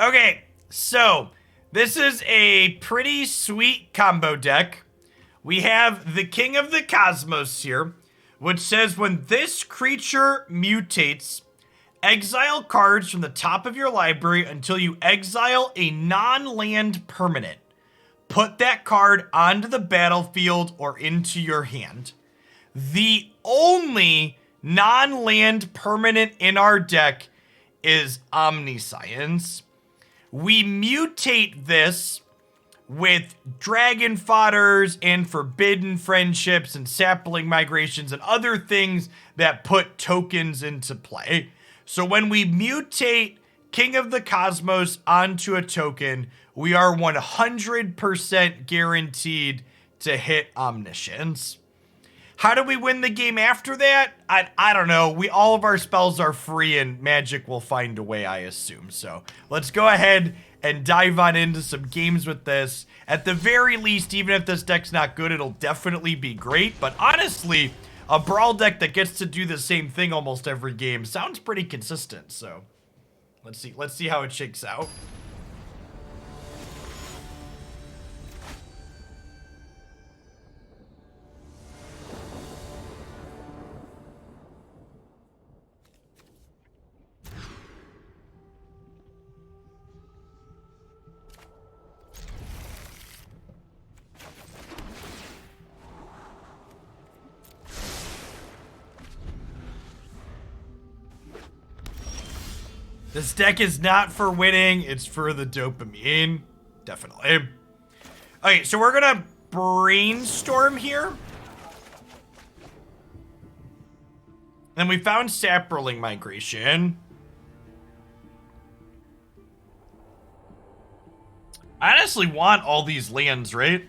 Okay, so this is a pretty sweet combo deck. We have the King of the Cosmos here, which says when this creature mutates, exile cards from the top of your library until you exile a non-land permanent. Put that card onto the battlefield or into your hand. The only non-land permanent in our deck is Omniscience. We mutate this with Dragon Fodders and Forbidden Friendships and Sapling Migrations and other things that put tokens into play. So when we mutate King of the Cosmos onto a token, we are 100% guaranteed to hit Omniscience. How do we win the game after that? I don't know. All of our spells are free and Magic will find a way, I assume. So let's go ahead and dive on into some games with this. At the very least, even if this deck's not good, it'll definitely be great. But honestly, a Brawl deck that gets to do the same thing almost every game sounds pretty consistent. So let's see how it shakes out. This deck is not for winning, it's for the dopamine. Definitely. Okay, so we're gonna Brainstorm here. And we found Sapling Migration. I honestly want all these lands, right?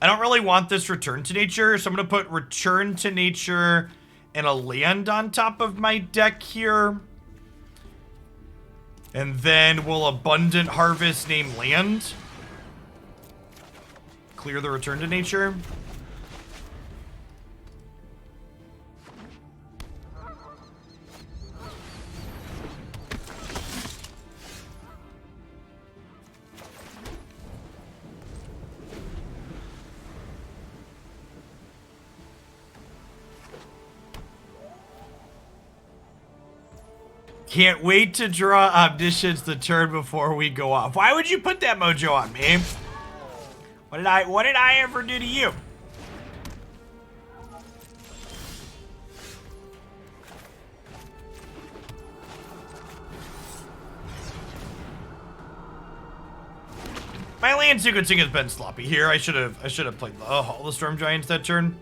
I don't really want this Return to Nature, so I'm gonna put Return to Nature and a land on top of my deck here. And then we'll Abundant Harvest name land. Clear the Return to Nature. Can't wait to draw Omniscience the turn before we go off. Why would you put that mojo on me? What did I ever do to you? My land sequencing has been sloppy here. I should have played all the Storm Giants that turn.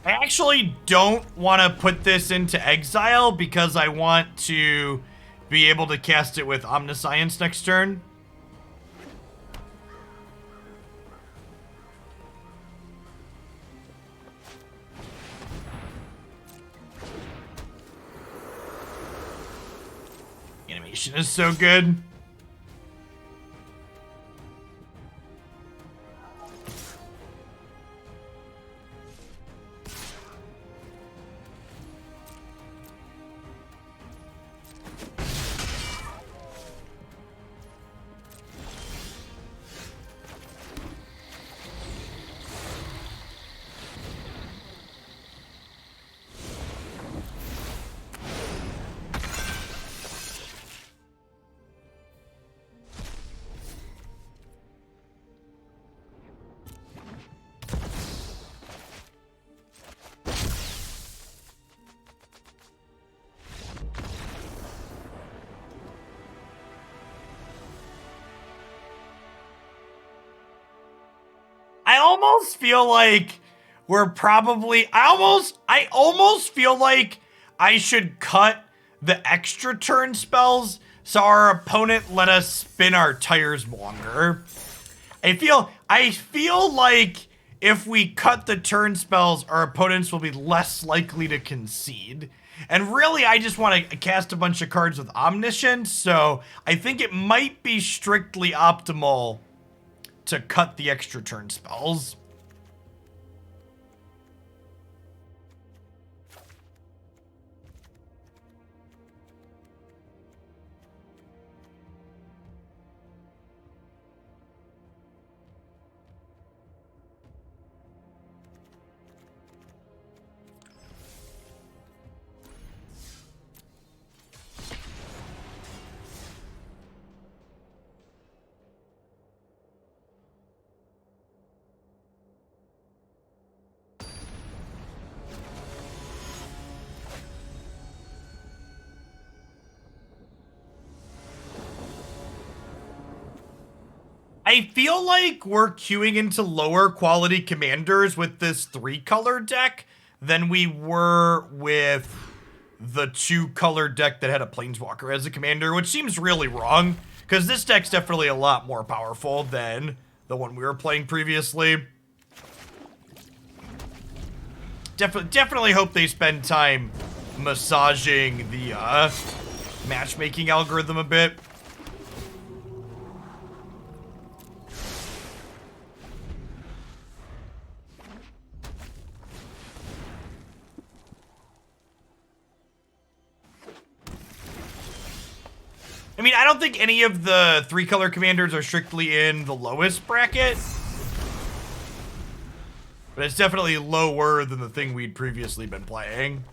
I actually don't want to put this into exile because I want to be able to cast it with Omniscience next turn. Animation is so good. I almost feel like we're probably I almost feel like I should cut the extra turn spells so our opponent let us spin our tires longer. I feel like if we cut the turn spells, our opponents will be less likely to concede. And really, I just want to cast a bunch of cards with Omniscience, so I think it might be strictly optimal to cut the extra turn spells. I feel like we're queuing into lower quality commanders with this 3-color deck than we were with the 2-color deck that had a Planeswalker as a commander, which seems really wrong, because this deck's definitely a lot more powerful than the one we were playing previously. Definitely hope they spend time massaging the matchmaking algorithm a bit. I mean, I don't think any of the 3-color commanders are strictly in the lowest bracket. But it's definitely lower than the thing we'd previously been playing.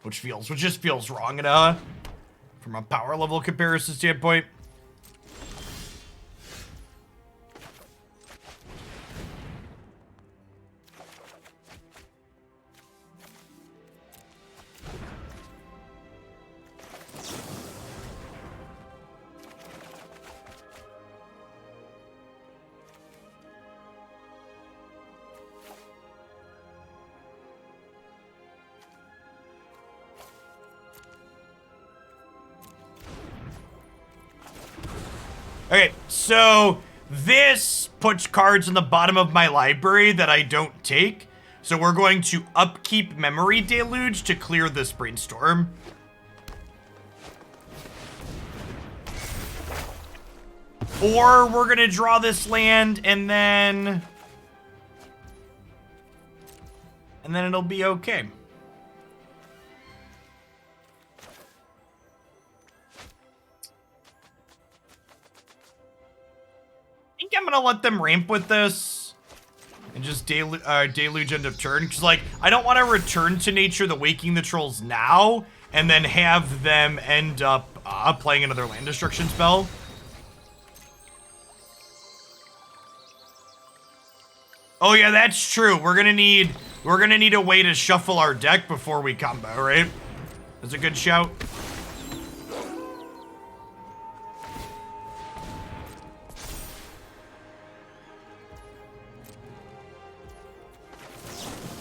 Which just feels wrong from a power level comparison standpoint. Okay, so this puts cards in the bottom of my library that I don't take. So we're going to upkeep Memory Deluge to clear this Brainstorm. Or we're going to draw this land and then it'll be okay. I think I'm gonna let them ramp with this and just deluge end of turn, because like I don't want to return to nature the Waking the Trolls now and then have them end up playing another land destruction spell. Oh yeah, that's true. We're gonna need a way to shuffle our deck before we combo, right? That's a good shout.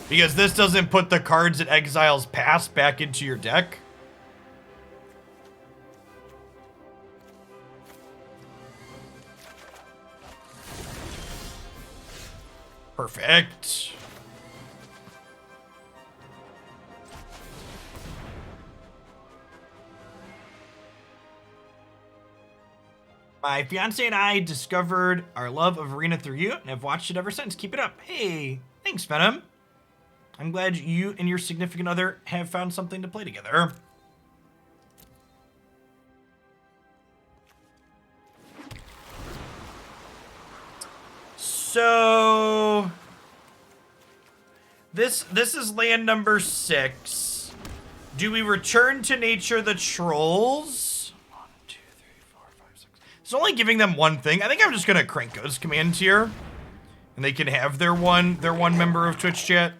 Because this doesn't put the cards it exiles past back into your deck. Perfect. My fiance and I discovered our love of Arena through you and have watched it ever since. Keep it up. Hey, thanks, Venom. I'm glad you and your significant other have found something to play together. So this is land number 6. Do we return to nature the trolls? 1, 2, 3, 4, 5, 6. It's only giving them one thing. I think I'm just gonna Krenko's command here, and they can have their one member of Twitch chat.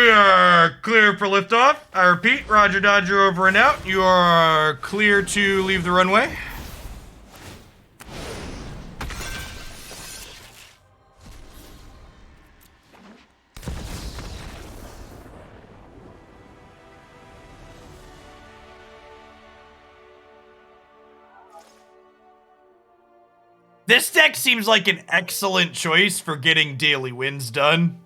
We are clear for liftoff. I repeat, Roger Dodger over and out. You are clear to leave the runway. This deck seems like an excellent choice for getting daily wins done.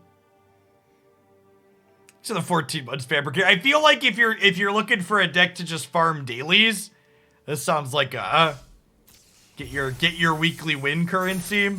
So the 14 months fabricator. I feel like if you're looking for a deck to just farm dailies, this sounds like a get your weekly win currency.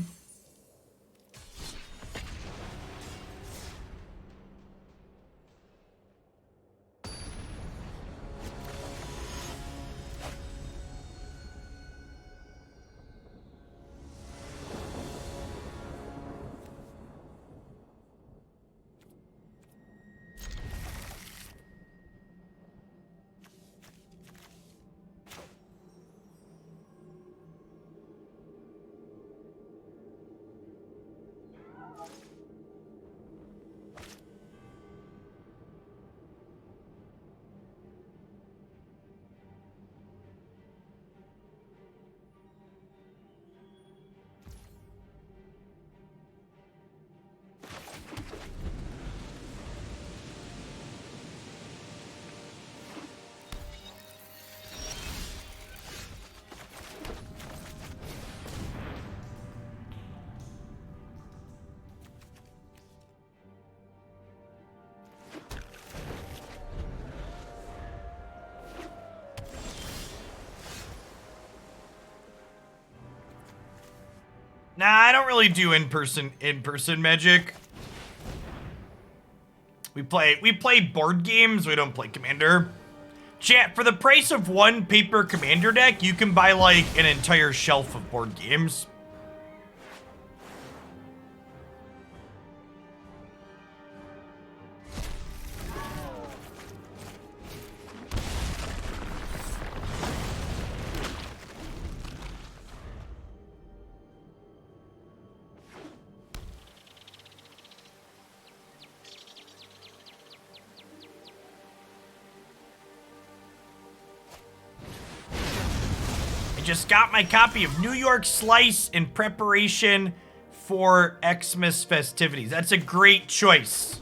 Nah, I don't really do in-person Magic. We play board games, we don't play Commander. Chat, for the price of one paper Commander deck, you can buy like an entire shelf of board games. Just got my copy of New York Slice in preparation for Xmas festivities. That's a great choice.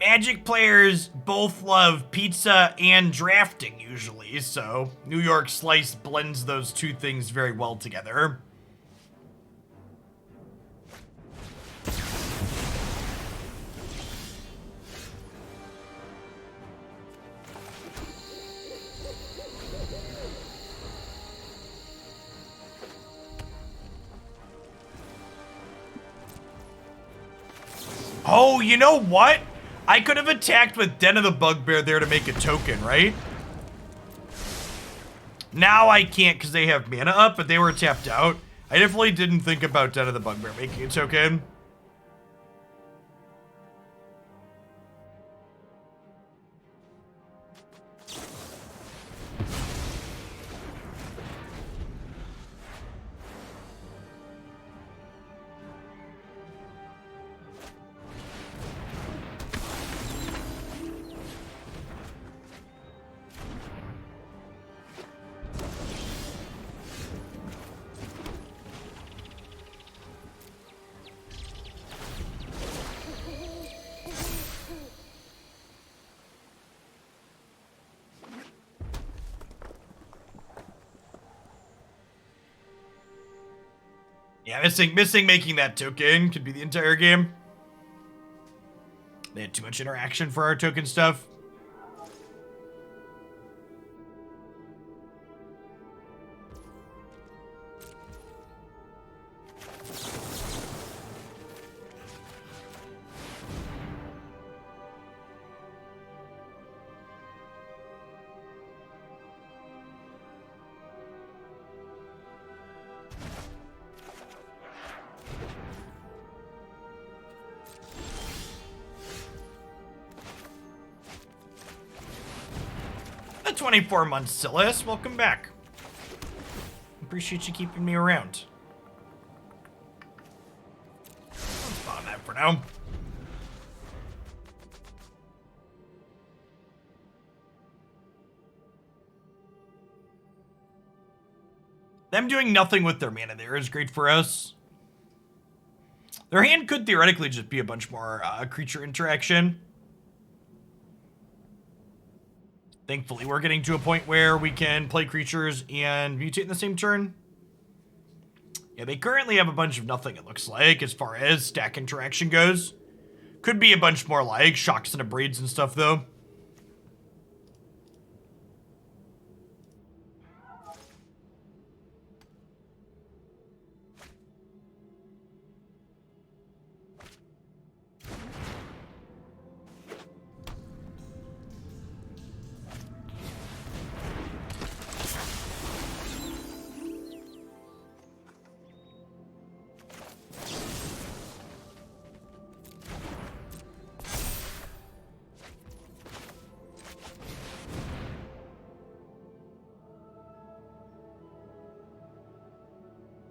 Magic players both love pizza and drafting usually, so New York Slice blends those two things very well together. Oh, you know what? I could have attacked with Den of the Bugbear there to make a token, right? Now I can't because they have mana up, but they were tapped out. I definitely didn't think about Den of the Bugbear making a token. Yeah, missing making that token could be the entire game. They had too much interaction for our token stuff. The 24 months, Silas. Welcome back. Appreciate you keeping me around. Let's follow that for now. Them doing nothing with their mana there is great for us. Their hand could theoretically just be a bunch more creature interaction. Thankfully, we're getting to a point where we can play creatures and mutate in the same turn. Yeah, they currently have a bunch of nothing, it looks like, as far as stack interaction goes. Could be a bunch more like shocks and abrades and stuff, though.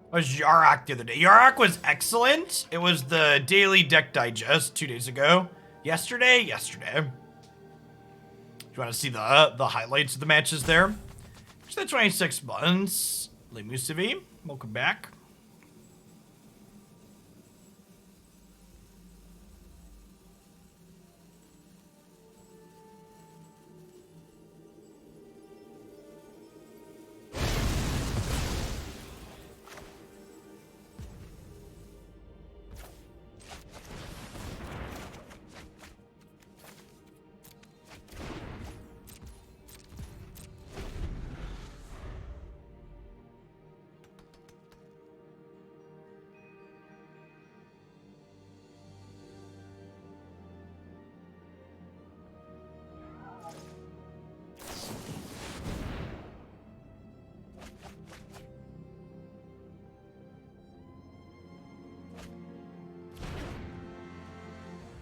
Was Yarok the other day. Yarok was excellent. It was the daily deck digest 2 days ago. Yesterday. Do you want to see the highlights of the matches there? It's the 26 months. Lemusivi, welcome back.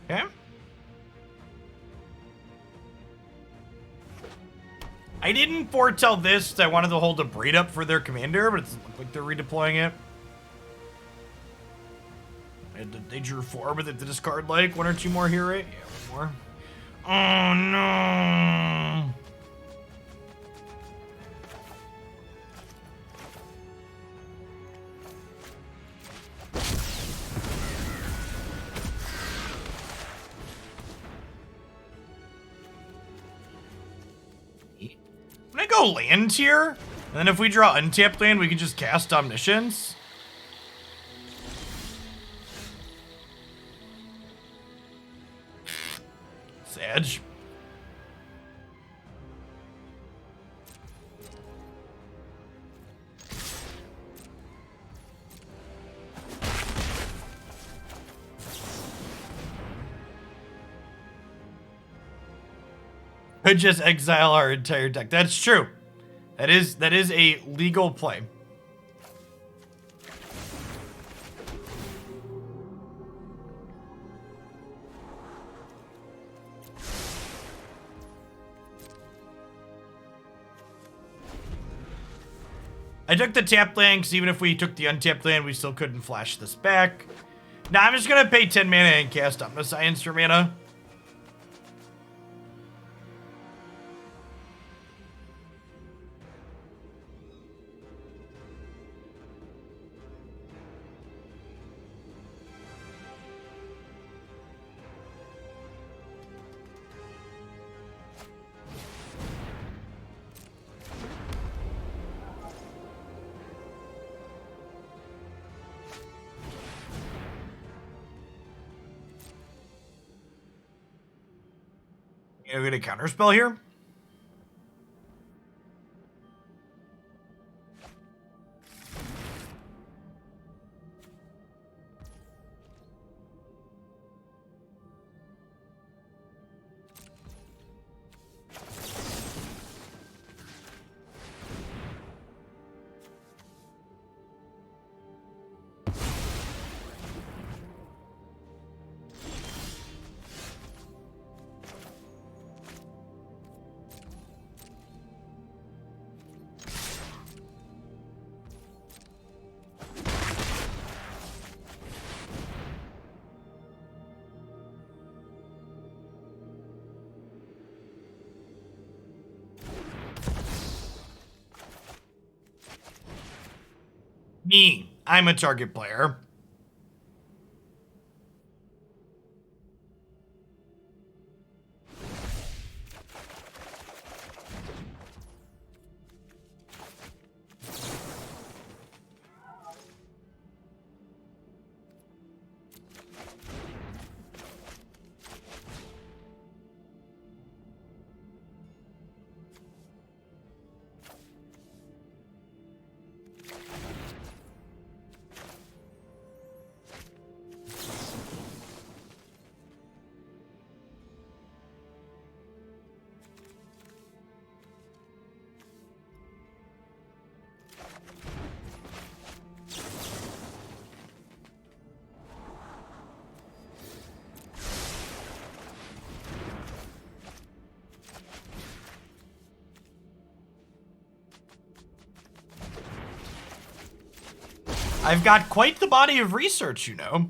Okay. I didn't foretell this because I wanted to hold a Abrade up for their commander, but it doesn't look like they're redeploying it. They drew 4, but they had to discard like 1 or 2 more here, right? Yeah, 1 more. Oh no! I'm gonna go land here, and then if we draw untapped land, we can just cast Omniscience. Sag. Could just exile our entire deck. That's true. That is a legal play. I took the tap land because even if we took the untapped land, we still couldn't flash this back. Now I'm just gonna pay 10 mana and cast Omniscience for mana. You know, get a counterspell here. Me. I'm a target player. I've got quite the body of research, you know.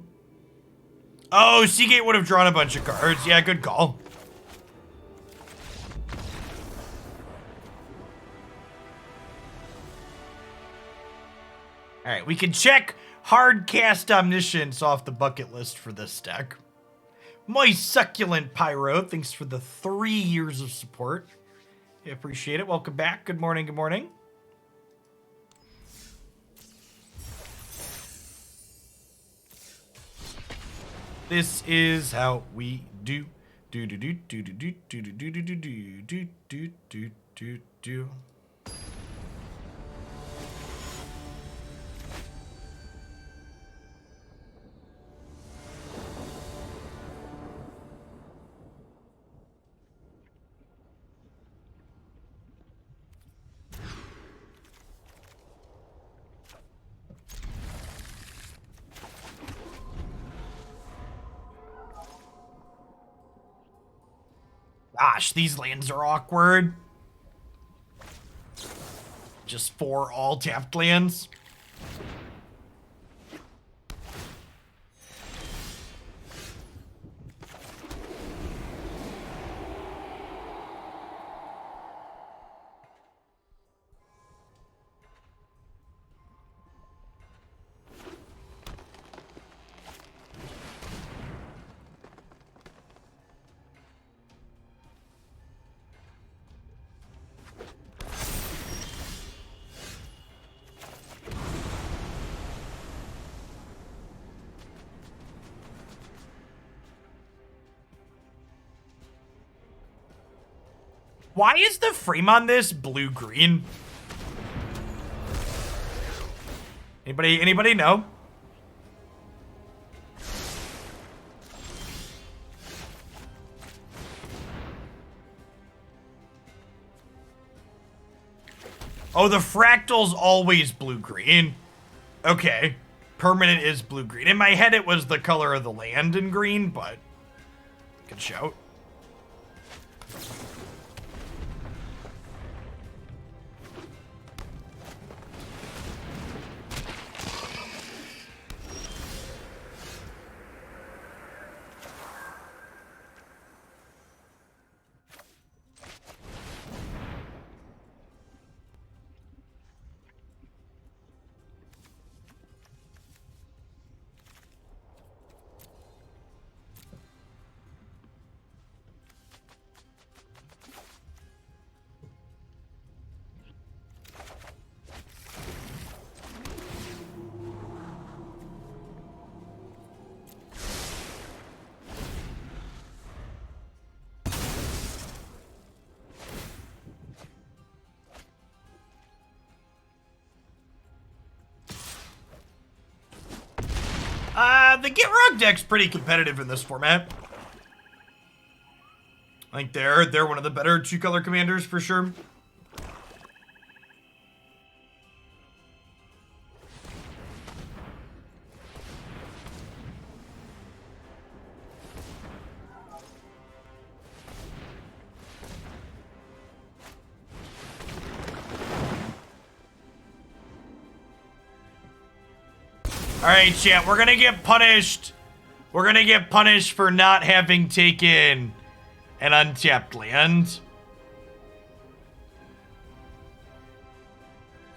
Oh, Seagate would have drawn a bunch of cards. Yeah, good call. All right, we can check hard cast Omniscience off the bucket list for this deck. My succulent Pyro, thanks for the 3 years of support. I appreciate it. Welcome back. Good morning. Good morning. This is how we do. Do do do do do do do do do do do do do do do do. Gosh, these lands are awkward. Just 4 all tapped lands. Why is the frame on this blue-green? Anybody know? Oh, the fractal's always blue-green. Okay. Permanent is blue-green. In my head, it was the color of the land in green, but good shout. The Get Rug deck's pretty competitive in this format. I think they're one of the better 2-color commanders for sure. Alright, chat, we're gonna get punished. We're gonna get punished for not having taken an untapped land.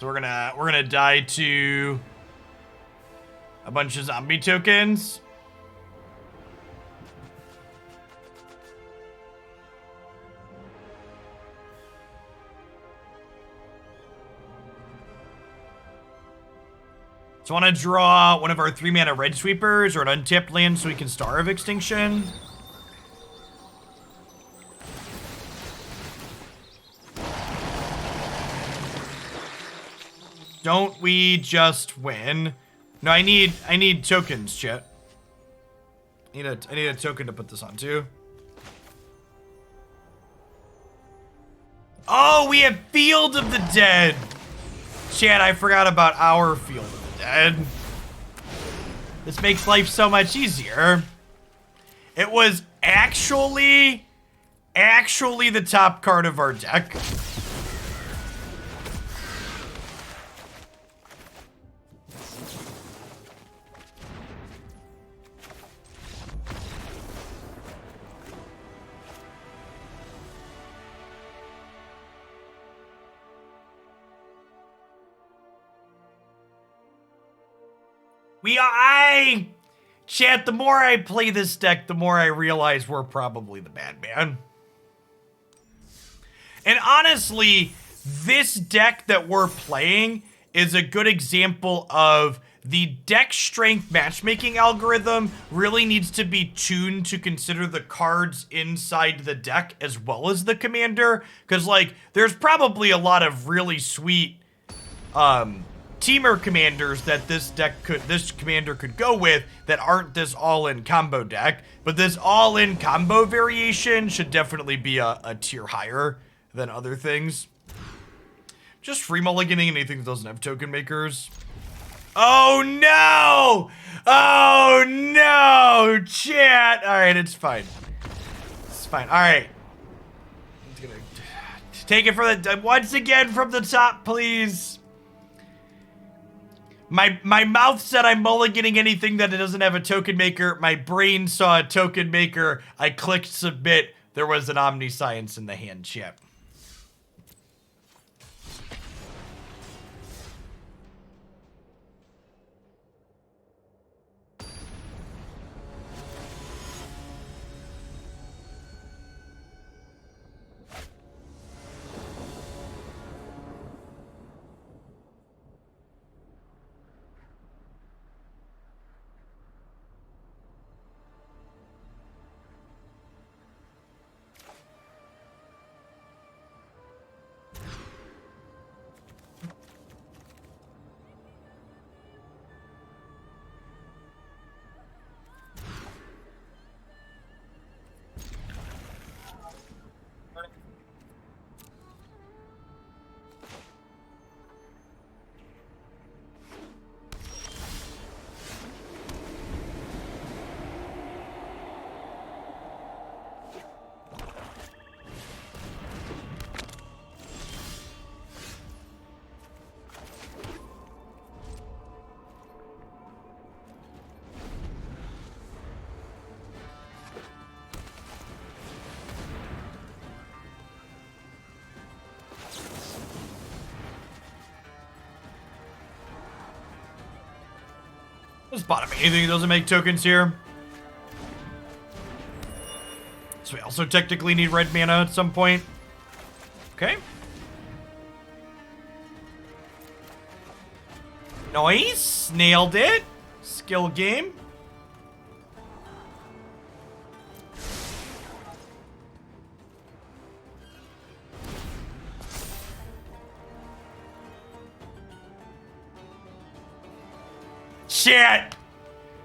So we're gonna die to a bunch of zombie tokens. So I want to draw one of our 3-mana red sweepers or an untapped land so we can Star of Extinction. Don't we just win? No, I need tokens, chat. I need a token to put this on too. Oh, we have Field of the Dead. Chat, I forgot about our Field of the Dead. This makes life so much easier. It was actually the top card of our deck. Chat, the more I play this deck, the more I realize we're probably the bad man. And honestly, this deck that we're playing is a good example of the deck strength matchmaking algorithm really needs to be tuned to consider the cards inside the deck as well as the commander. Because, like, there's probably a lot of really sweet, teamer commanders that this commander could go with that aren't this all-in combo deck, but this all-in combo variation should definitely be a tier higher than other things. Just free mulliganing anything that doesn't have token makers. Oh no! Oh no! Chat! Alright, it's fine. It's fine. Alright. Take it from the once again from the top, please. My mouth said I'm mulliganing anything that it doesn't have a token maker. My brain saw a token maker. I clicked submit. There was an Omniscience in the hand, chat. Just bottom anything that doesn't make tokens here. So we also technically need red mana at some point. Okay. Nice. Nailed it. Skill game.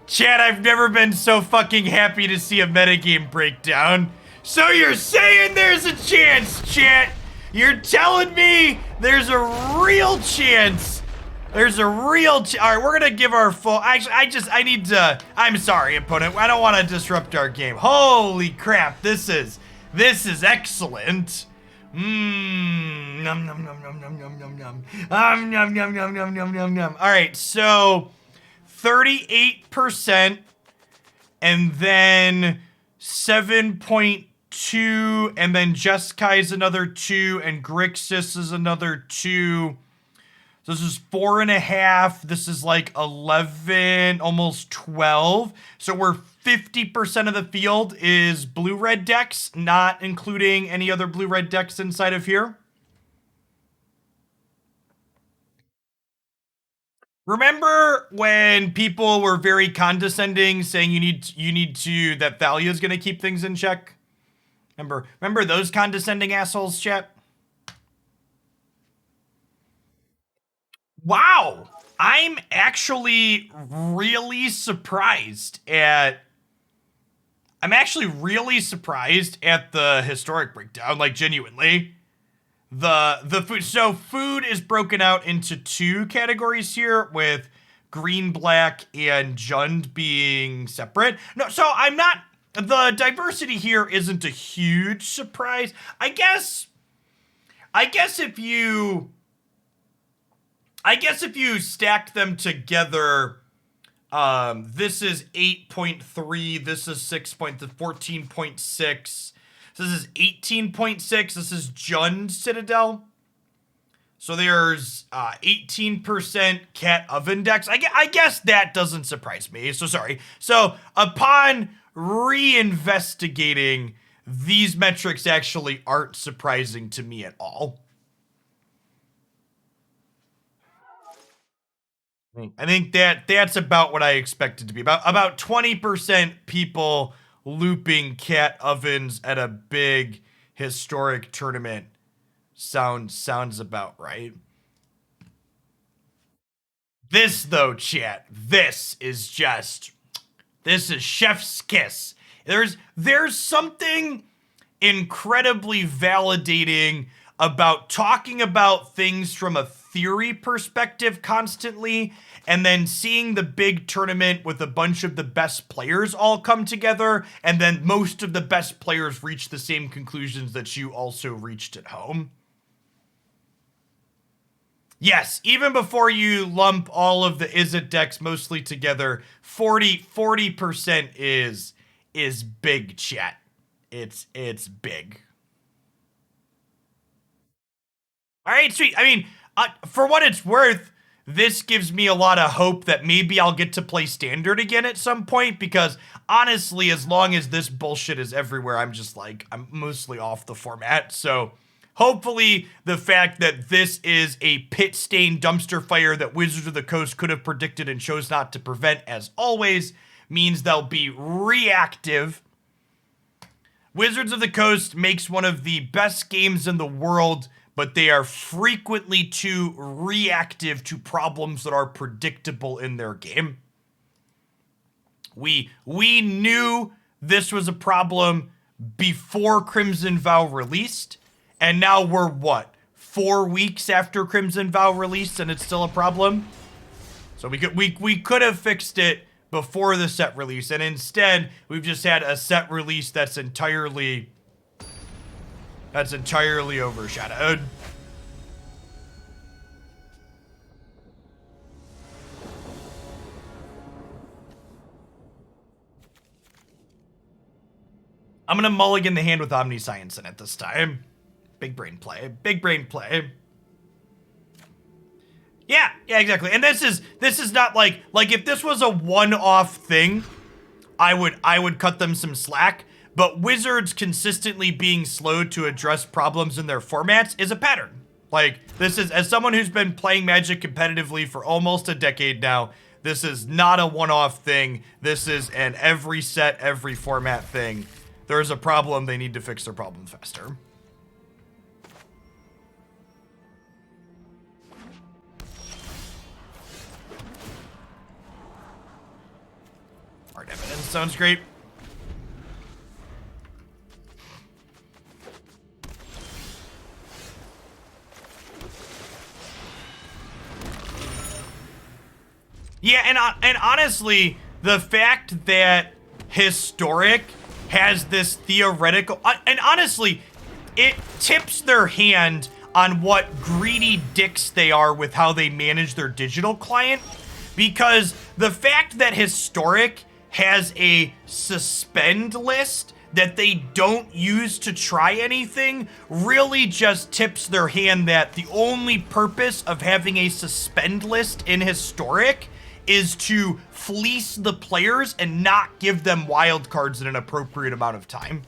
Chat, I've never been so fucking happy to see a metagame breakdown. So you're saying there's a chance, chat? You're telling me there's a real chance? There's a real Alright, we're gonna give our full... Actually, I'm sorry, opponent. I don't want to disrupt our game. Holy crap, this is excellent. Nom nom nom nom nom nom nom nom. Nom nom nom nom nom nom nom nom. Alright, so... 38%, and then 7.2, and then Jeskai is another 2, and Grixis is another 2. So this is 4.5. This is like 11, almost 12. So we're 50% of the field is blue-red decks, not including any other blue-red decks inside of here. Remember when people were very condescending, saying you need to that Thalia is going to keep things in check? Remember those condescending assholes, chat? Wow, I'm actually really surprised at. I'm actually really surprised at the historic breakdown, like genuinely. The food, so food is broken out into two categories here, with green, black, and Jund being separate. No, so I'm not, the diversity here isn't a huge surprise. I guess if you stack them together, this is 8.3, this is 14.6. So this is 18.6. This is Jund Citadel. So there's 18% cat oven decks. I guess that doesn't surprise me. So sorry. So upon reinvestigating, these metrics actually aren't surprising to me at all. I think that's about what I expected to be. About 20% people looping cat ovens at a big historic tournament sounds about right. This though, chat, this is chef's kiss. There's something incredibly validating about talking about things from a theory perspective constantly, and then seeing the big tournament with a bunch of the best players all come together, and then most of the best players reach the same conclusions that you also reached at home. Yes, even before you lump all of the Izzet decks mostly together, 40% is big, chat. It's big. All right, sweet. I mean, for what it's worth, this gives me a lot of hope that maybe I'll get to play Standard again at some point, because honestly, as long as this bullshit is everywhere, I'm mostly off the format. So hopefully the fact that this is a pit-stained dumpster fire that Wizards of the Coast could have predicted and chose not to prevent, as always, means they'll be reactive. Wizards of the Coast makes one of the best games in the world, but they are frequently too reactive to problems that are predictable in their game. We knew this was a problem before Crimson Vow released, and now we're what, 4 weeks after Crimson Vow released, and it's still a problem? So we could have fixed it before the set release, and instead we've just had a set release that's entirely overshadowed. I'm gonna mulligan the hand with Omniscience in it this time. Big brain play. Big brain play. Yeah, exactly. And this is not like if this was a one-off thing, I would cut them some slack. But Wizards consistently being slow to address problems in their formats is a pattern. Like, this is, as someone who's been playing Magic competitively for almost a decade now, this is not a one-off thing. This is an every set, every format thing. There's a problem, they need to fix their problem faster. Hard evidence sounds great. Yeah, and honestly, the fact that Historic has this theoretical, and honestly, it tips their hand on what greedy dicks they are with how they manage their digital client, because the fact that Historic has a suspend list that they don't use to try anything really just tips their hand that the only purpose of having a suspend list in Historic is to fleece the players and not give them wild cards in an appropriate amount of time.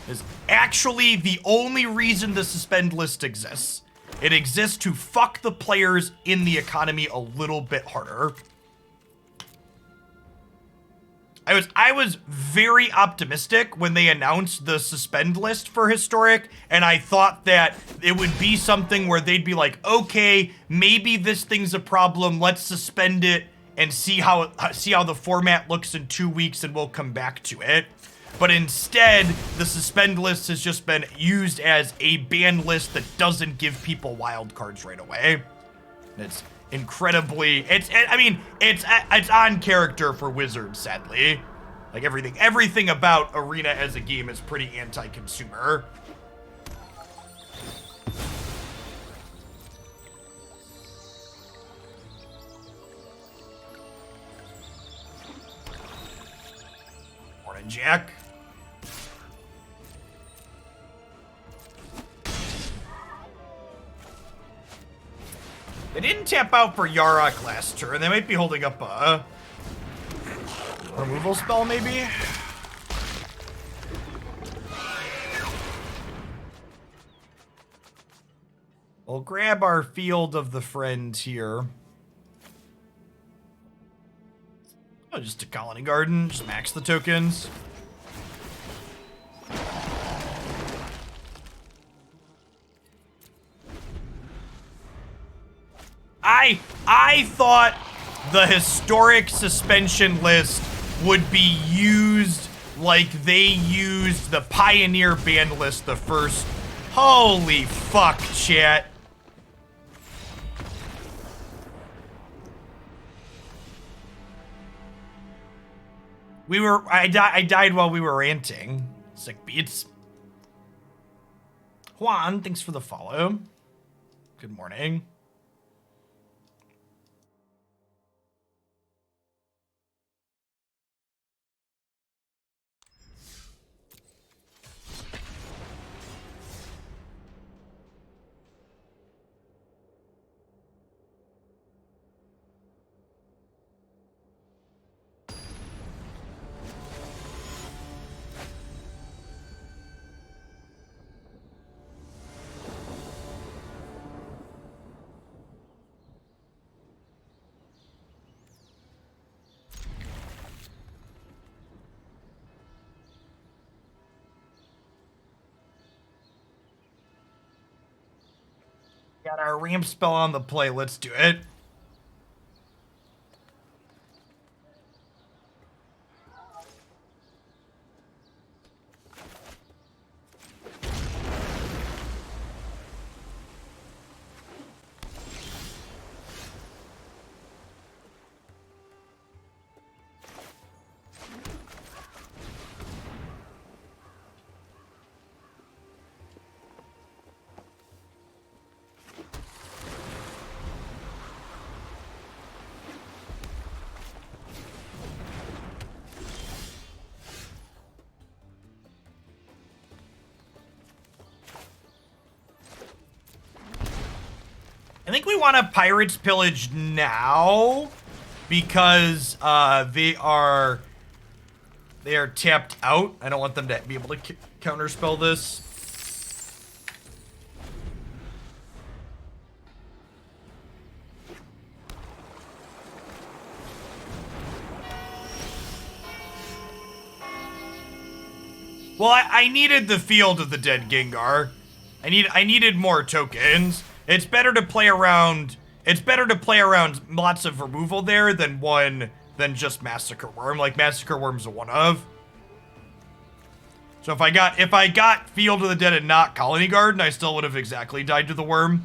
Is actually the only reason the suspend list exists. It exists to fuck the players in the economy a little bit harder. I was very optimistic when they announced the suspend list for Historic, and I thought that it would be something where they'd be like, okay, maybe this thing's a problem, let's suspend it and see how the format looks in 2 weeks and we'll come back to it. But instead, the suspend list has just been used as a ban list that doesn't give people wild cards right away. It's incredibly, it's on character for Wizards, sadly. Like everything about Arena as a game is pretty anti-consumer. Morning, Jack. They didn't tap out for Yarok last turn. They might be holding up a removal spell, maybe? We'll grab our Field of the Friend here. Oh, just a Khalni Garden. Just max the tokens. I thought the Historic suspension list would be used like they used the Pioneer ban list the first. Holy fuck, chat. I died while we were ranting. Sick beats. Juan, thanks for the follow. Good morning. Got our ramp spell on the play. Let's do it. I think we want to Pirates Pillage now because they are tapped out. I don't want them to be able to counterspell this. Well, I needed the Field of the Dead Gengar. I needed more tokens. It's better to play around. It's better to play around lots of removal there than just Massacre Worm. Like Massacre Worm's a one of. So if I got Field of the Dead and not Khalni Garden, I still would have exactly died to the worm.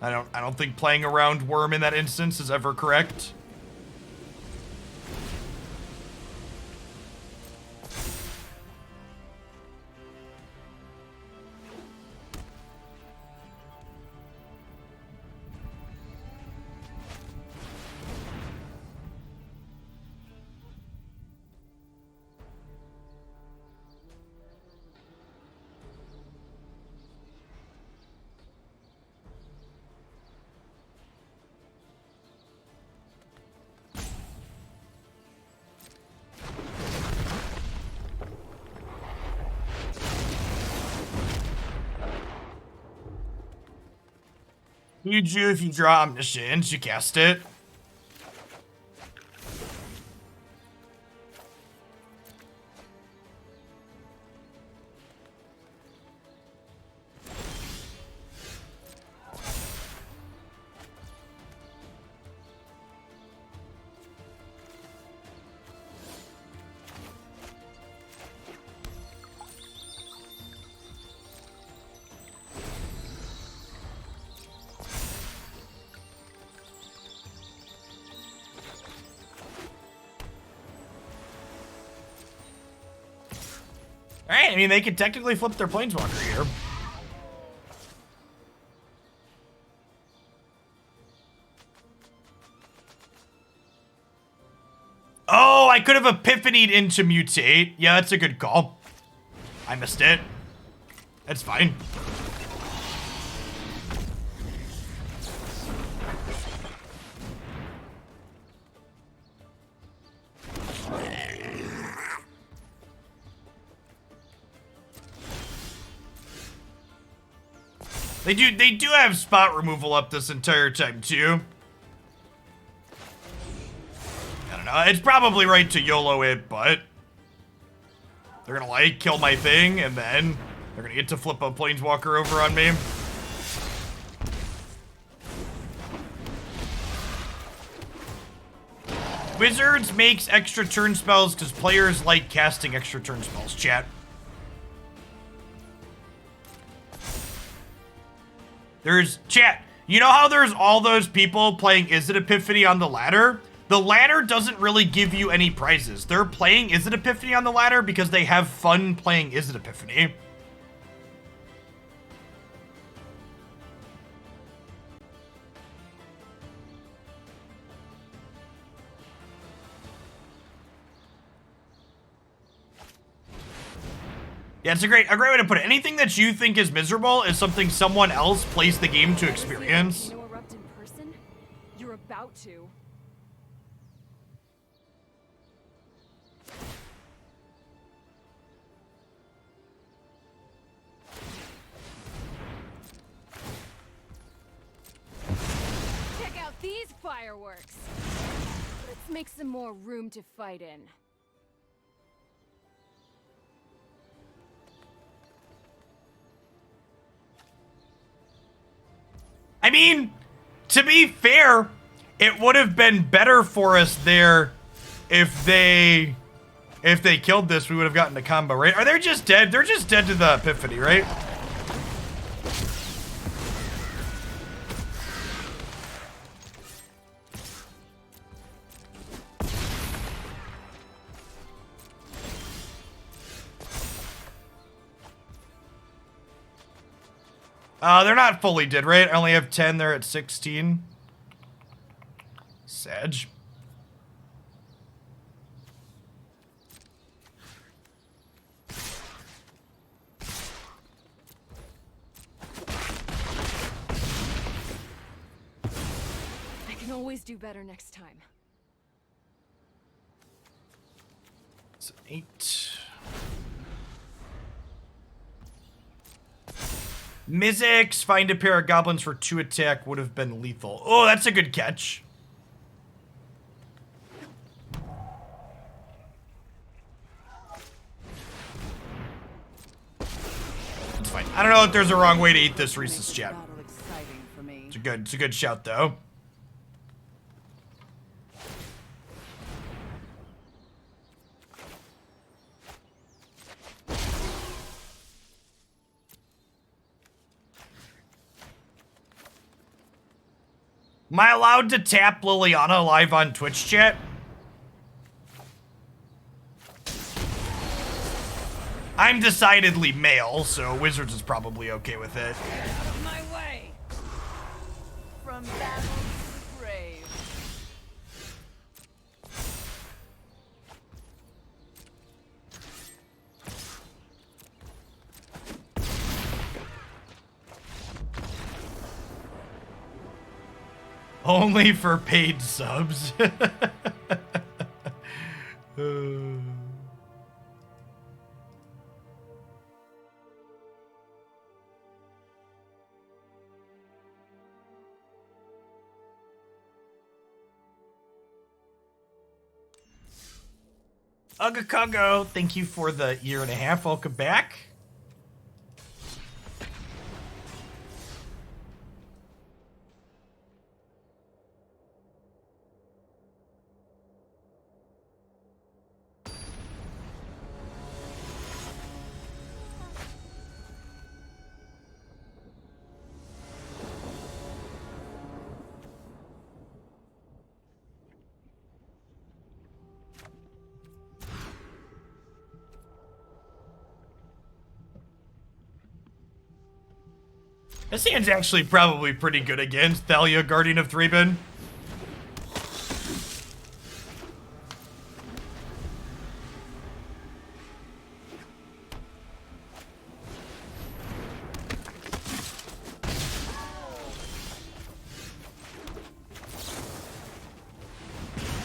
I don't think playing around worm in that instance is ever correct. You do if you draw Omniscience, you cast it. Alright, I mean, they could technically flip their Planeswalker here. Oh, I could have Epiphanied into Mutate. Yeah, that's a good call. I missed it. That's fine. They do have spot removal up this entire time too. I don't know. It's probably right to YOLO it, but they're gonna like kill my thing, and then they're gonna get to flip a Planeswalker over on me. Wizards makes extra turn spells because players like casting extra turn spells, chat. There's, chat, you know how there's all those people playing Is It Epiphany on the ladder? The ladder doesn't really give you any prizes. They're playing Is It Epiphany on the ladder because they have fun playing Is It Epiphany. Yeah, it's a great way to put it. Anything that you think is miserable is something someone else plays the game to experience. You erupt in person? You're about to. Check out these fireworks. Let's make some more room to fight in. I mean, to be fair, it would have been better for us there if they killed this, we would have gotten a combo, right? Are they just dead? They're just dead to the Epiphany, right? They're not fully dead, right? I only have 10, they're at 16. Sedge. I can always do better next time. It's 8. Mizzix, find a pair of goblins for 2 attack would have been lethal. Oh, that's a good catch. It's fine. I don't know if there's a wrong way to eat this Reese's chat. It's a good shout though. Am I allowed to tap Liliana live on Twitch chat? I'm decidedly male, so Wizards is probably okay with it. Get out of my way! From battle to the grave. Only for paid subs. Ugakago, thank you for the 1.5 years. Welcome back. This hand's actually probably pretty good against Thalia, Guardian of Threeben.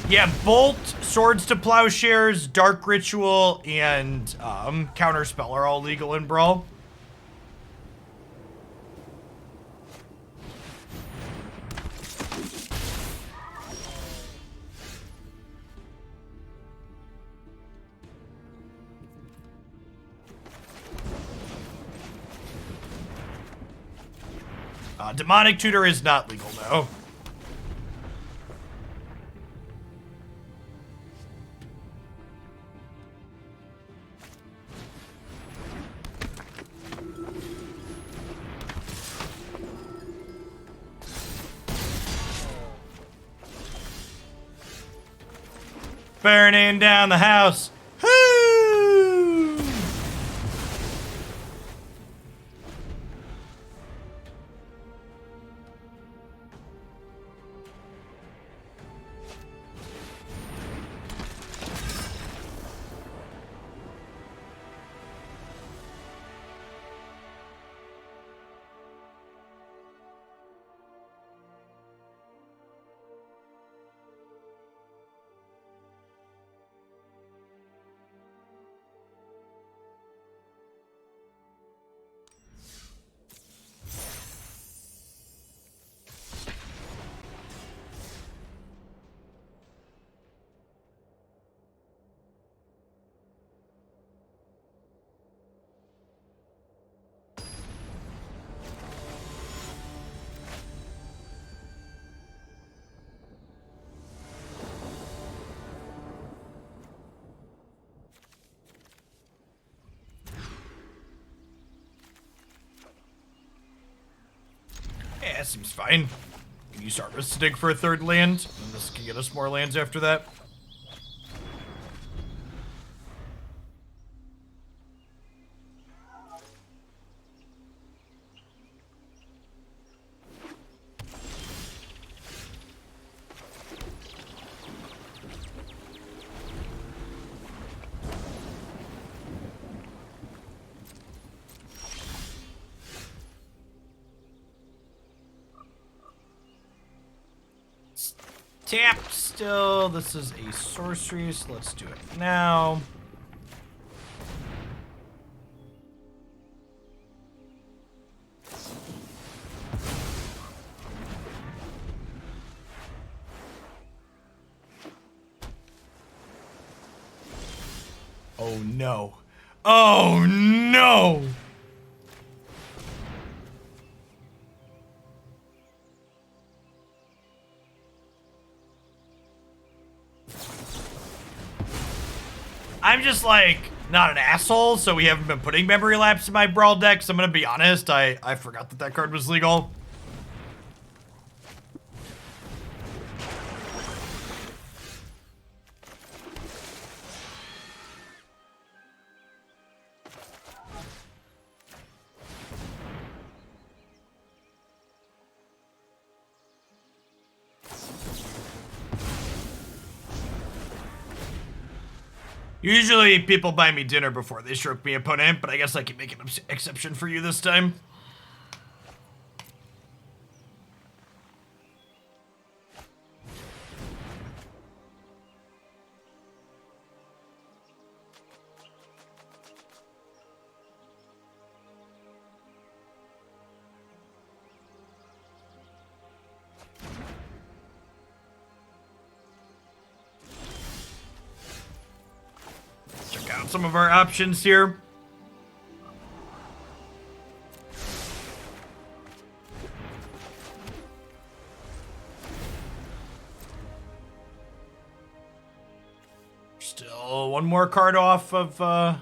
Yeah, Bolt, Swords to Plowshares, Dark Ritual, and Counterspell are all legal in Brawl. Demonic Tutor is not legal, though. Burning down the house. Woo! Yeah, seems fine. Can you start to dig for a third land? And this can get us more lands after that. Tapped still. This is a sorcery, so let's do it now. Oh no. Oh no! I'm just like not an asshole, so we haven't been putting Memory Lapse in my Brawl deck, so I'm gonna be honest, I forgot that card was legal. Usually people buy me dinner before they stroke me opponent, but I guess I can make an exception for you this time. out some of our options here. Still one more card off of,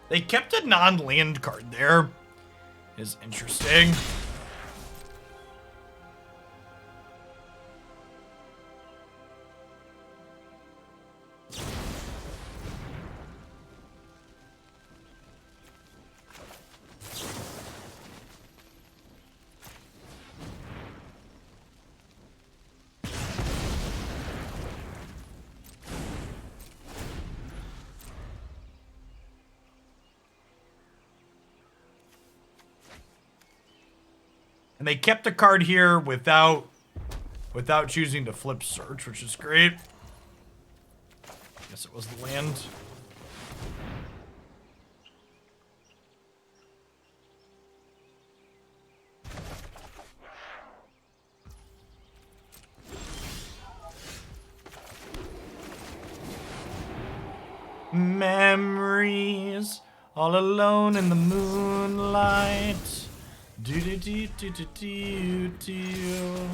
They kept a non-land card there. Is interesting. And they kept the card here without choosing to flip search, which is great. Guess it was the land. Memories all alone in the moonlight. Do do do do do do do.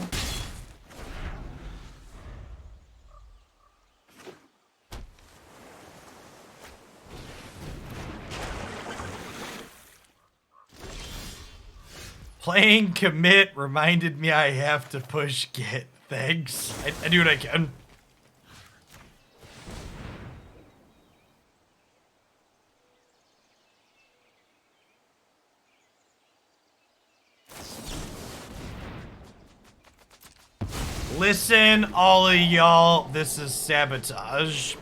Playing commit reminded me I have to push get. Thanks. I do what I can. Listen, all of y'all, this is sabotage.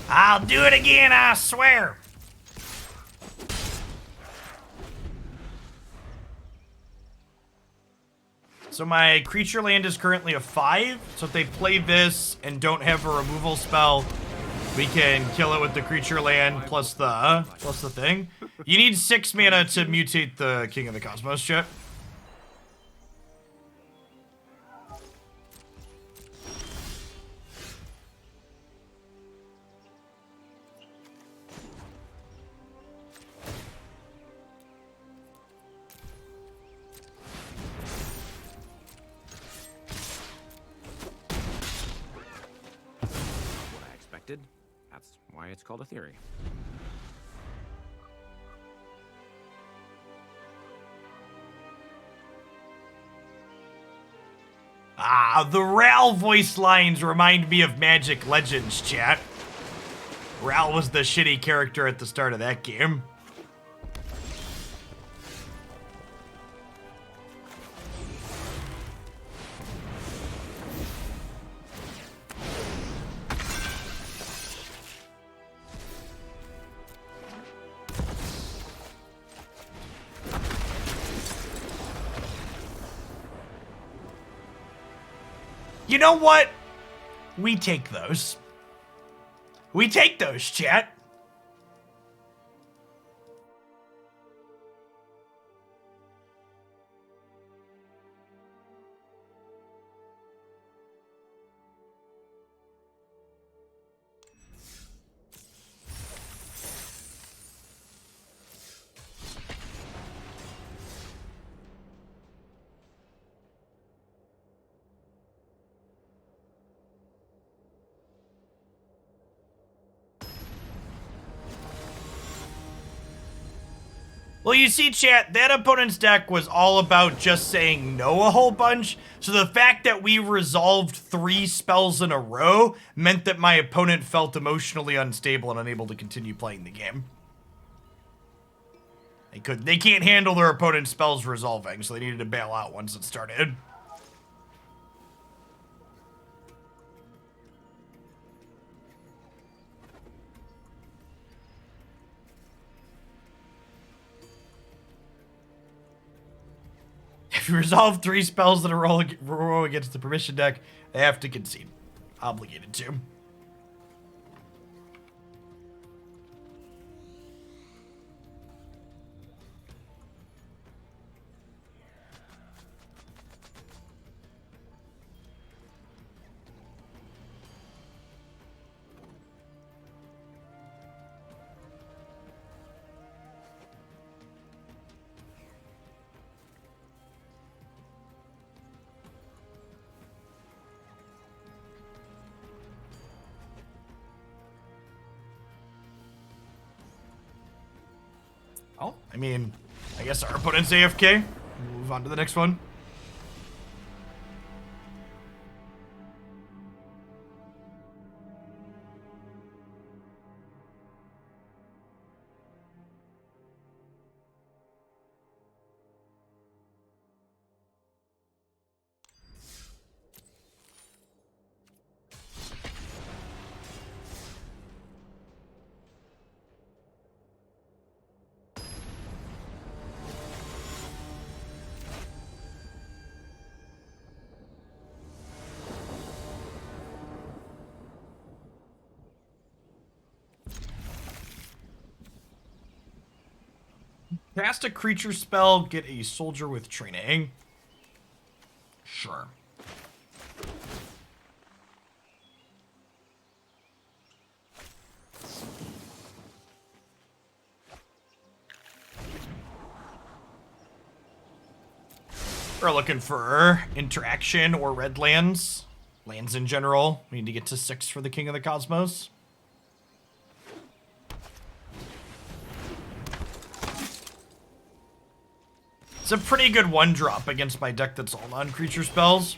I'll do it again, I swear. So my creature land is currently a 5. So if they play this and don't have a removal spell, we can kill it with the creature land plus the thing. You need 6 mana to mutate the King of the Cosmos, chat. That's why it's called a theory. Ah, the Ral voice lines remind me of Magic Legends, chat. Ral was the shitty character at the start of that game. You know what? We take those. We take those, chat. Well, you see, chat, that opponent's deck was all about just saying no a whole bunch, so the fact that we resolved 3 spells in a row meant that my opponent felt emotionally unstable and unable to continue playing the game. They can't handle their opponent's spells resolving, so they needed to bail out once it started. If you resolve 3 spells that are roll against the permission deck, they have to concede. Obligated to. Oh, I mean, I guess our opponent's AFK. We'll move on to the next one. Cast a creature spell, get a soldier with training. Sure. We're looking for interaction or red lands. Lands in general. We need to get to 6 for the King of the Cosmos. It's a pretty good 1-drop against my deck that's all non-creature spells.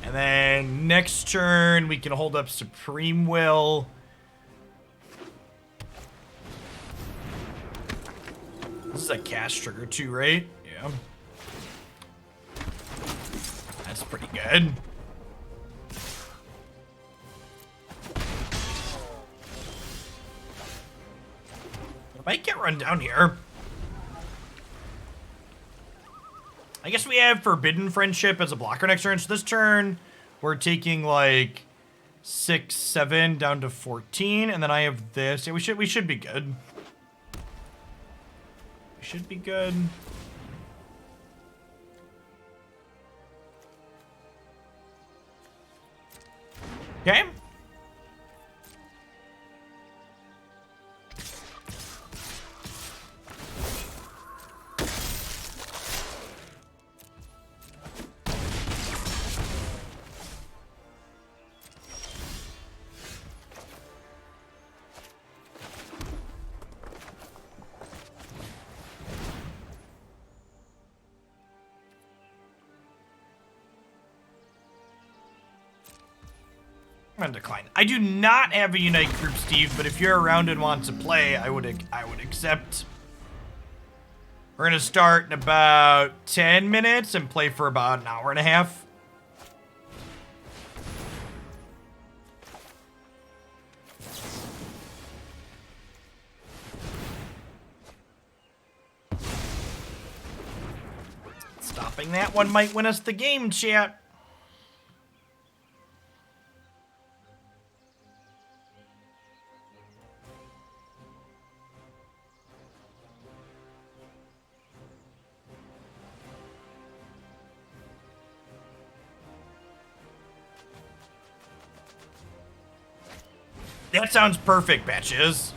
And then next turn, we can hold up Supreme Will. This is a cast trigger too, right? Yeah. That's pretty good. I might get run down here. I guess we have Forbidden Friendship as a blocker next turn. So this turn, we're taking like 6, 7 down to 14, and then I have this. Yeah, we should be good. We should be good. Okay. I'm gonna decline. I do not have a Unite group, Steve, but if you're around and want to play, I would accept. We're gonna start in about 10 minutes and play for about an hour and a half. Stopping that one might win us the game, chat. That sounds perfect, Batches.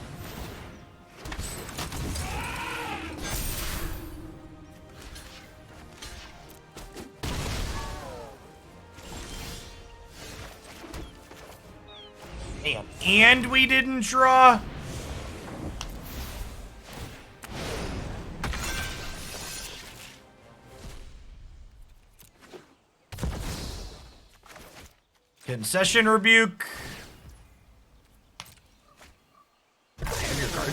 Damn. And we didn't draw? Concession Rebuke. Damn your card.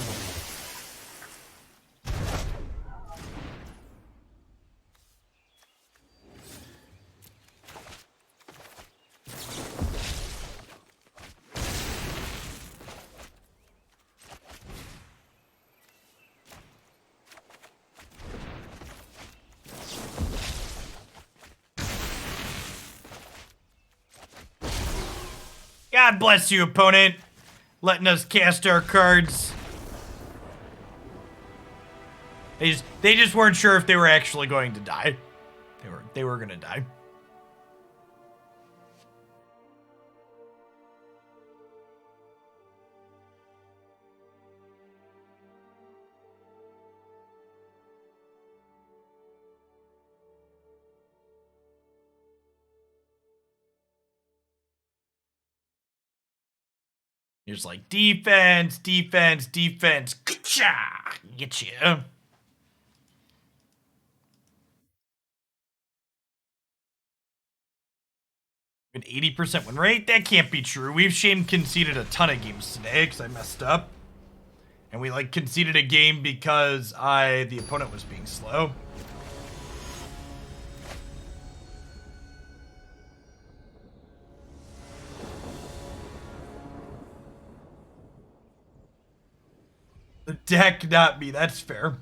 God bless you, opponent. Letting us cast our cards. They just weren't sure if they were actually going to die. They were gonna die. You're just like, defense, defense, defense. Gotcha! Get you. An 80% win rate? That can't be true. We've shame conceded a ton of games today because I messed up. And we like conceded a game because the opponent was being slow. The deck, not me. That's fair.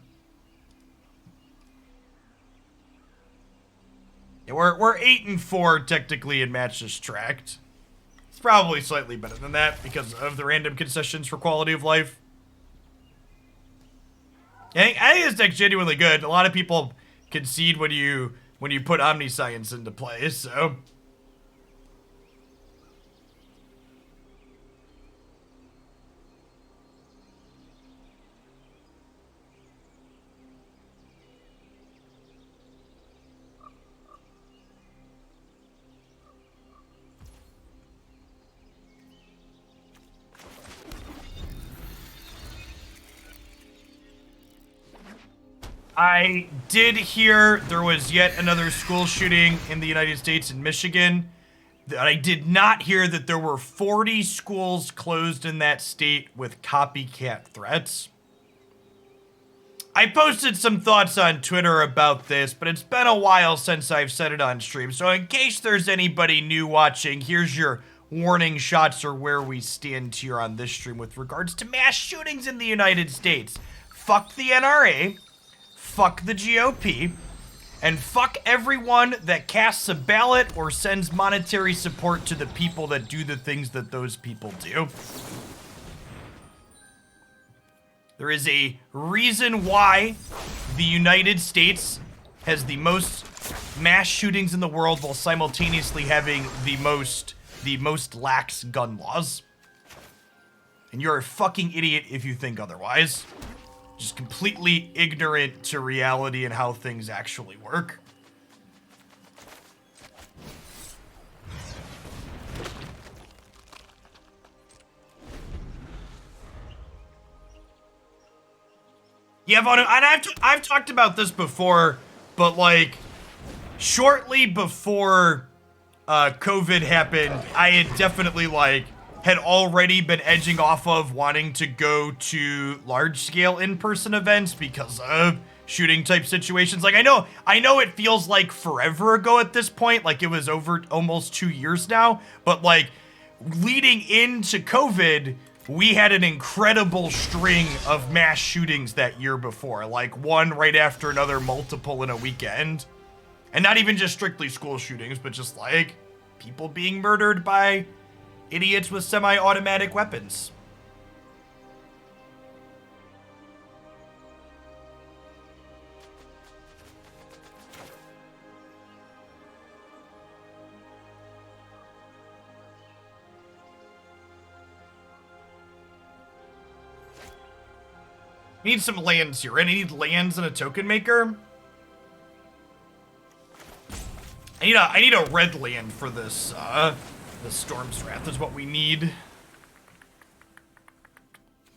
Yeah, we're 8-4 technically in matches tracked. It's probably slightly better than that because of the random concessions for quality of life. I think this deck's genuinely good. A lot of people concede when you put Omniscience into play, so. I did hear there was yet another school shooting in the United States in Michigan. I did not hear that there were 40 schools closed in that state with copycat threats. I posted some thoughts on Twitter about this, but it's been a while since I've said it on stream. So in case there's anybody new watching, here's your warning shots or where we stand here on this stream with regards to mass shootings in the United States. Fuck the NRA. Fuck the GOP, and fuck everyone that casts a ballot or sends monetary support to the people that do the things that those people do. There is a reason why the United States has the most mass shootings in the world while simultaneously having the most lax gun laws. And you're a fucking idiot if you think otherwise. Just completely ignorant to reality and how things actually work. Yeah, and I've talked about this before, but like shortly before COVID happened, I had definitely had already been edging off of wanting to go to large-scale in-person events because of shooting type situations. Like, I know it feels like forever ago at this point, like it was over almost 2 years now, but like leading into COVID, we had an incredible string of mass shootings that year before, like one right after another, multiple in a weekend. And not even just strictly school shootings, but just like people being murdered by idiots with semi-automatic weapons. I need some lands here, and I need lands and a token maker. I need a red land for this, the Storm's Wrath is what we need.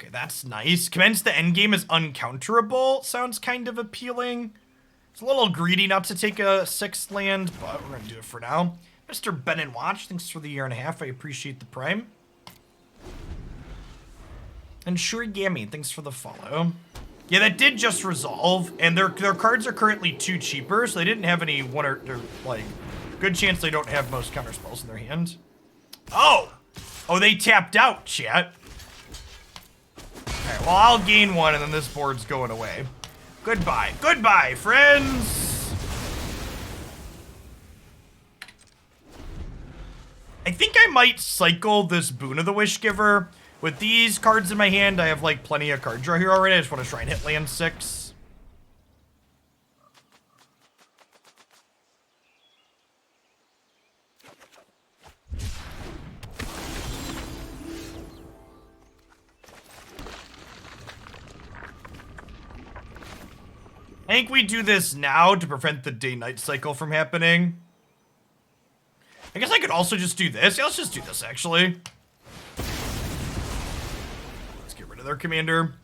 Okay, that's nice. Commence the endgame is uncounterable. Sounds kind of appealing. It's a little greedy not to take a 6th land, but we're gonna do it for now. Mr. Ben and Watch, thanks for the 1.5 years. I appreciate the prime. And Shurigami, thanks for the follow. Yeah, that did just resolve, and their cards are currently 2 cheaper, so they didn't have any like, good chance they don't have most counter spells in their hand. Oh! Oh, they tapped out, chat. Alright, well, I'll gain 1, and then this board's going away. Goodbye. Goodbye, friends! I think I might cycle this Boon of the Wishgiver. With these cards in my hand, I have, like, plenty of card draw here already. I just want to try and hit land 6. I think we do this now to prevent the day-night cycle from happening. I guess I could also just do this. Yeah, let's just do this, actually. Let's get rid of their commander.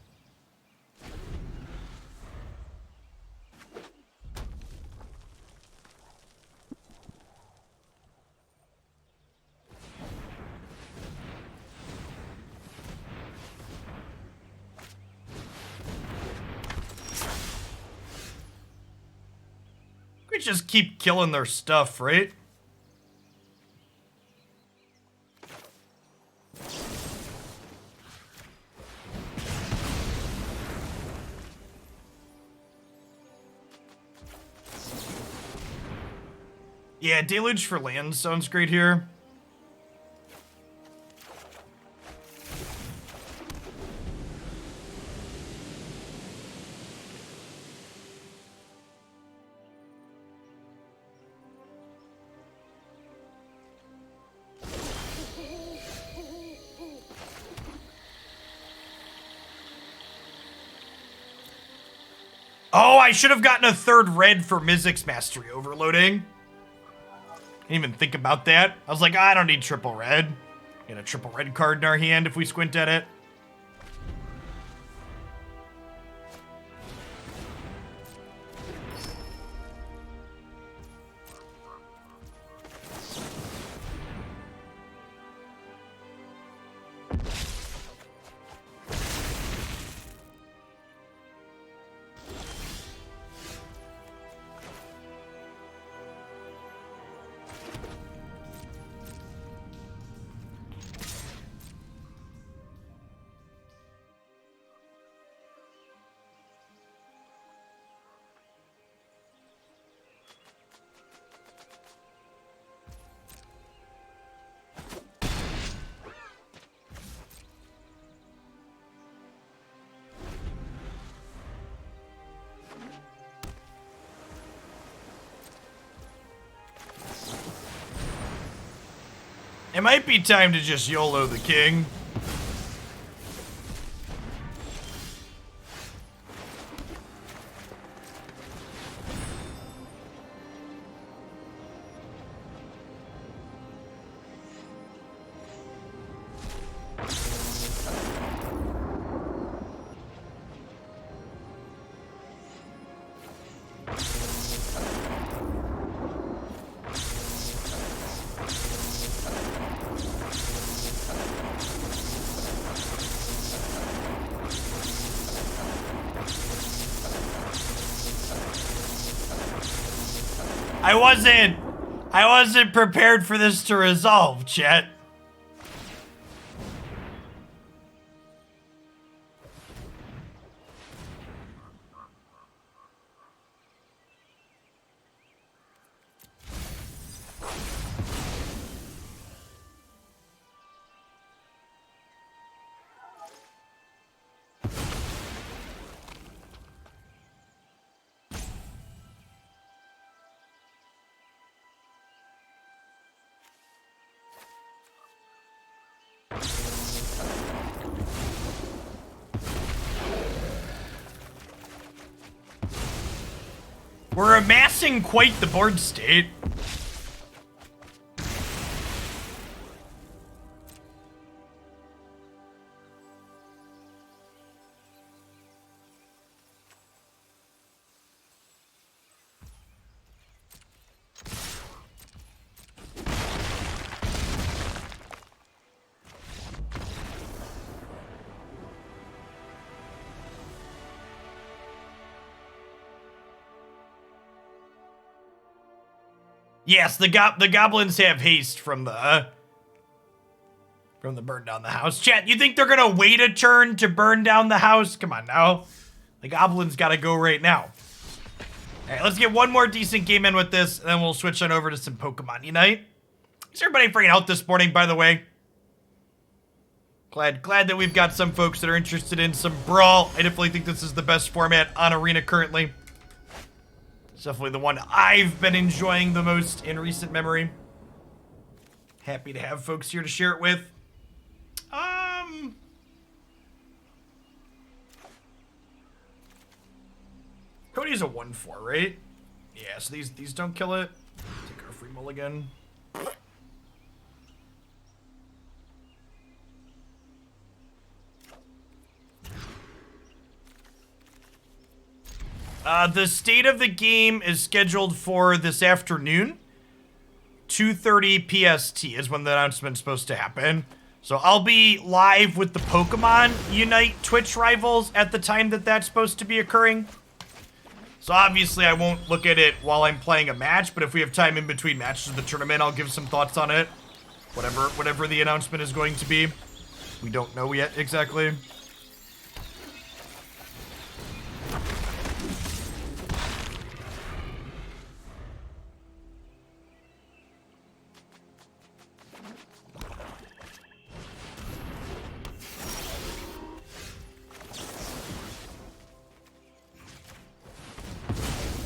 We just keep killing their stuff, right? Yeah, Deluge for land sounds great here. Oh, I should have gotten a 3rd red for Mizzix's Mastery overloading. Didn't even think about that. I was like, I don't need triple red. Get a triple red card in our hand if we squint at it. It might be time to just YOLO the king. I wasn't prepared for this to resolve, chat. We're amassing quite the board state. Yes, the goblins have haste from the burn down the house. Chat, you think they're gonna wait a turn to burn down the house? Come on now. The goblins gotta go right now. All right, let's get one more decent game in with this, and then we'll switch on over to some Pokemon Unite. Is everybody freaking out this morning, by the way? Glad that we've got some folks that are interested in some Brawl. I definitely think this is the best format on Arena currently. It's definitely the one I've been enjoying the most in recent memory. Happy to have folks here to share it with. Cody's a 1/4, right? Yeah, so these don't kill it. Take our free mulligan. The state of the game is scheduled for this afternoon. 2:30 PST is when the announcement's supposed to happen. So I'll be live with the Pokemon Unite Twitch rivals at the time that that's supposed to be occurring. So obviously I won't look at it while I'm playing a match, but if we have time in between matches of the tournament, I'll give some thoughts on it. Whatever the announcement is going to be. We don't know yet exactly.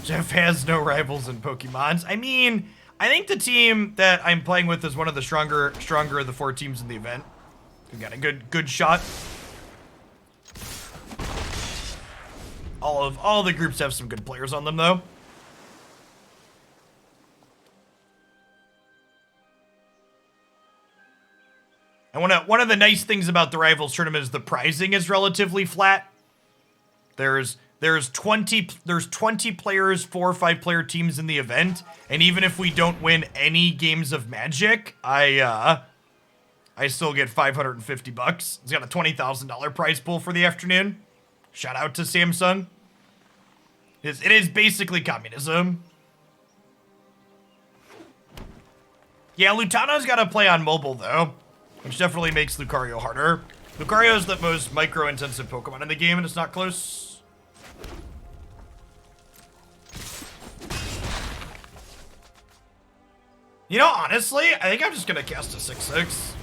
Jeff has no rivals in Pokemons. I mean, I think the team that I'm playing with is one of the stronger of the 4 teams in the event. We've got a good shot. All the groups have some good players on them though. And one of the nice things about the Rivals tournament is the pricing is relatively flat. There's 20 players, 4 or 5 player teams in the event, and even if we don't win any games of Magic, I still get $550. It's got a $20,000 prize pool for the afternoon. Shout out to Samsung. It is basically communism. Yeah, Lutano's got to play on mobile though, which definitely makes Lucario harder. Lucario is the most micro-intensive Pokemon in the game, and it's not close. You know, honestly, I think I'm just gonna cast a 6/6.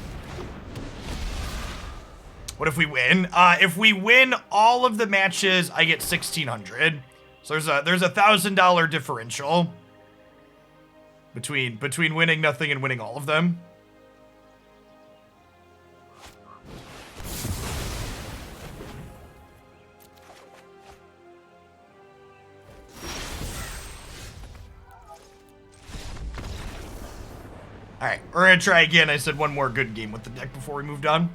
What if we win? If we win all of the matches, I get 1,600. So there's a $1,000 differential between winning nothing and winning all of them. All right, we're gonna try again. I said one more good game with the deck before we moved on.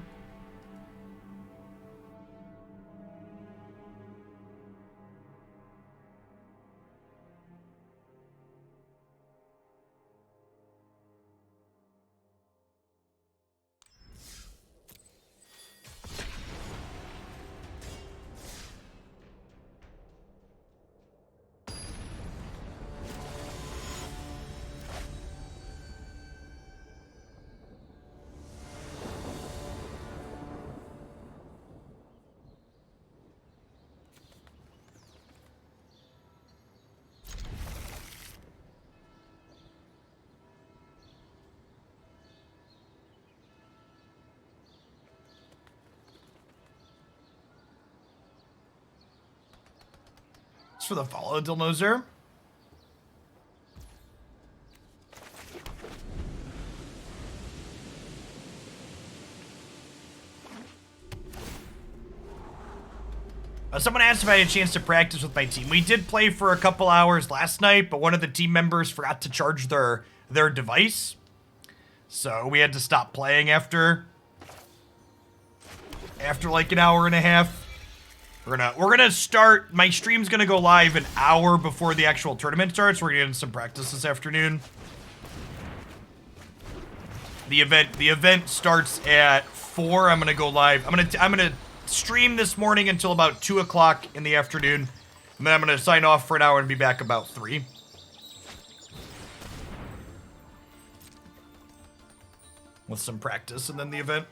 For the follow, Dilmoser. Someone asked if I had a chance to practice with my team. We did play for a couple hours last night, but one of the team members forgot to charge their device. So we had to stop playing after like an hour and a half. We're gonna start, my stream's gonna go live an hour before the actual tournament starts. We're getting some practice this afternoon. The event starts at 4. I'm gonna go live. I'm gonna stream this morning until about 2 o'clock in the afternoon. And then I'm gonna sign off for an hour and be back about 3. with some practice and then the event.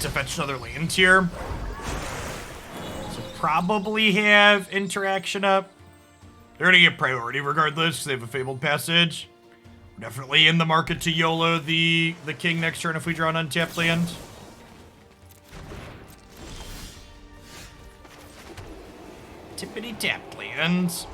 To fetch another land here. So probably have interaction up. They're gonna get priority regardless, because they have a Fabled Passage. We're definitely in the market to YOLO the king next turn if we draw an untapped land. Tippity tapped lands.